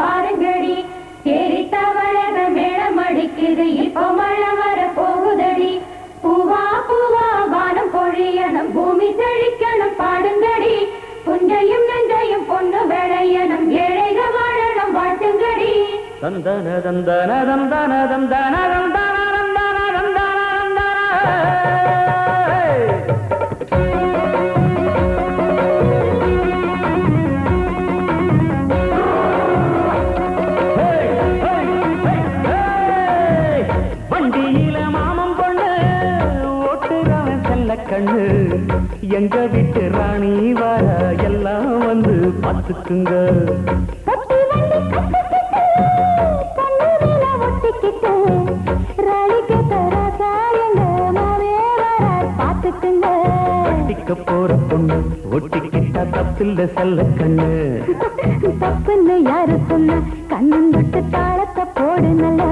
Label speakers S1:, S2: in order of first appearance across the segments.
S1: பாருங்கடி தேரி தவழக மேளம் அடிக்குது இப்போ மழை வர போகுதடி பூவா பூவா வானம் பொழியணும் பூமி செழிக்கணும் பாடுங்கடி புஞ்சையும் நஞ்சையும் பொண்ணு விளையணும் ஏழைக வாழணும் வாழ்த்துங்கடி
S2: தந்தன தந்தன தந்தன தந்தன தந்தன தந்தன தந்தன வண்டியில மாமம் பொண்ணு ஓட்டுறவன் செல்ல கண்ணு எங்க வீட்டு ராணி வர எல்லாம் வந்து பார்த்துக்குங்க கட்டிக்க போற பொண்ணு ஒட்டிக்கிட்டா தப்பில்ல செல்ல கண்ணு
S1: தப்புன்னு யாரு சொன்ன கண்ணன் தொட்டு தாளத்தை போடு நல்ல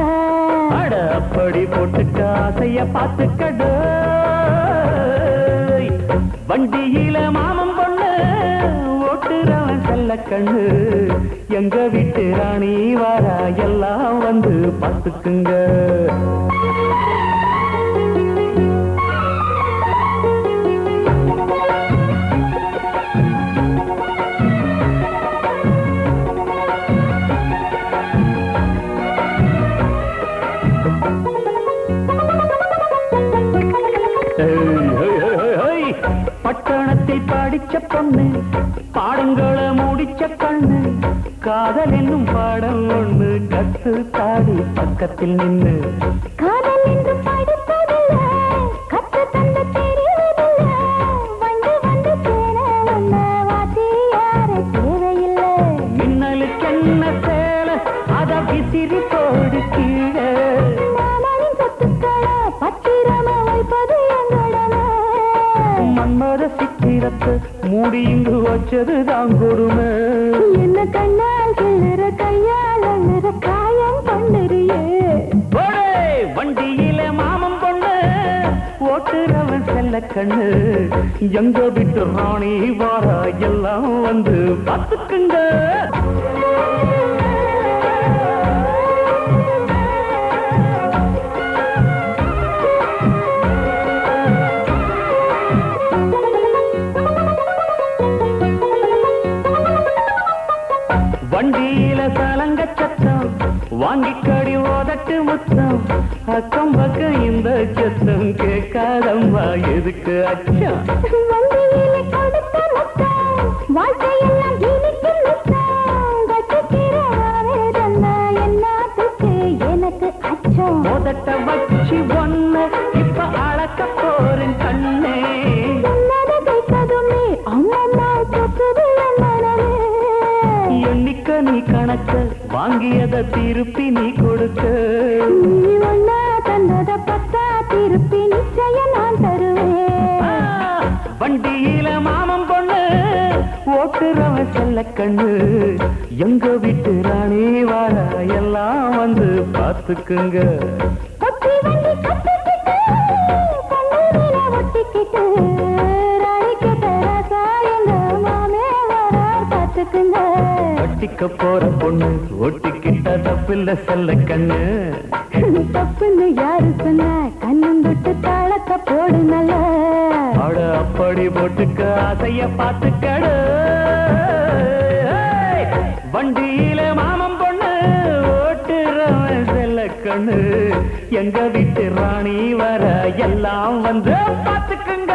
S2: அட அப்படி போட்டுக்க ஆசைய பார்த்துக்கடு வண்டியில மாமம் பொண்ணு ஓட்டுறவன் செல்ல கண்ணு எங்க வீட்டு ராணி வாரா எல்லாம் வந்து பார்த்துக்குங்க பட்டணத்தில் படிச்ச பொண்ணு பாடங்களை முடிச்ச கண்ணு காதல் என்னும் பாடம் ஒண்ணு கத்து தாடி பக்கத்தில் நின்று
S1: காதல் என்று படிப்பதில்ல கத்து தந்து தெரிவதில்ல வந்து வந்து சேர வந்த வாத்தியார தேவையில்லை
S2: மின்னலுக்கு என்ன சேல அத விசிறி போடு கீழே
S1: மாமனின் சொத்துக்களை பத்திரமா வைப்பது எங்கடமே
S2: மன்மத சித்திரத்தை மூடி இங்கு வச்சதுதான் கொடுமை
S1: என்ன கண்ணால் கிளற கையால் அழுற காயம் பண்ணுறியே
S2: வண்டியில மாமம் பொண்ணு ஓட்டுறவன் செல்ல கண்ணு எங்க விட்டு ராணி வாரா எல்லாம் வந்து பார்த்துக்குங்க வண்டியில சலங்க சத்தம் வாங்கிக்கடி ஓதட்டு முத்தம் அக்கம் பக்கம் இந்த சத்தம் கேட்காதம்மா எதுக்கு அச்சம்
S1: வண்டியில கொடுத்த முத்தம் வாழ்க்கையெல்லாம் இனிக்கு முத்தம் கட்டுக்கிறவாவே தந்தா என்னத்துக்கு எனக்கு அச்சம்
S2: ஓதட்ட வச்சு ஒண்ணு இப்ப அளக்க போறேன் கண்ணே
S1: சொன்னதை கேட்கதுமே அம்மம்மா சொத்துது மனமே
S2: எண்ணிக்க நீ கணக்க வாங்கியத திருப்பி நீ கொடுக்க
S1: நீ ஒன்னா தந்தத பத்தா திருப்பி நிச்சயம் நான் தருவேன்
S2: வண்டியில மாமம் பொண்ணு ஓட்டுறவன் செல்ல கண்ணு எங்க வீட்டு ராணி வாரா எல்லாம் வந்து பார்த்துக்குங்க
S1: ஒத்தி வண்டி கட்டிக்கிட்டு கண்ணூரில ஒட்டிக்கிட்டு ராணிக்கு தராசா எங்க மாமே வரார் பார்த்துக்குங்க
S2: கட்டிக்க போற பொண்ணு ஒட்டிக்கிட்ட தப்பில்ல செல்ல கண்ணு
S1: தப்புன்னு யாரு சொன்ன கண்ணன் தொட்டு தாளத்தை போடு நல்ல
S2: அட அப்படி போட்டுக்க ஆசைய பார்த்துக்கடு வண்டியில மாமம் பொண்ணு ஓட்டுறவன் செல்ல கண்ணு எங்க வீட்டு ராணி வர எல்லாம் வந்து பார்த்துக்குங்க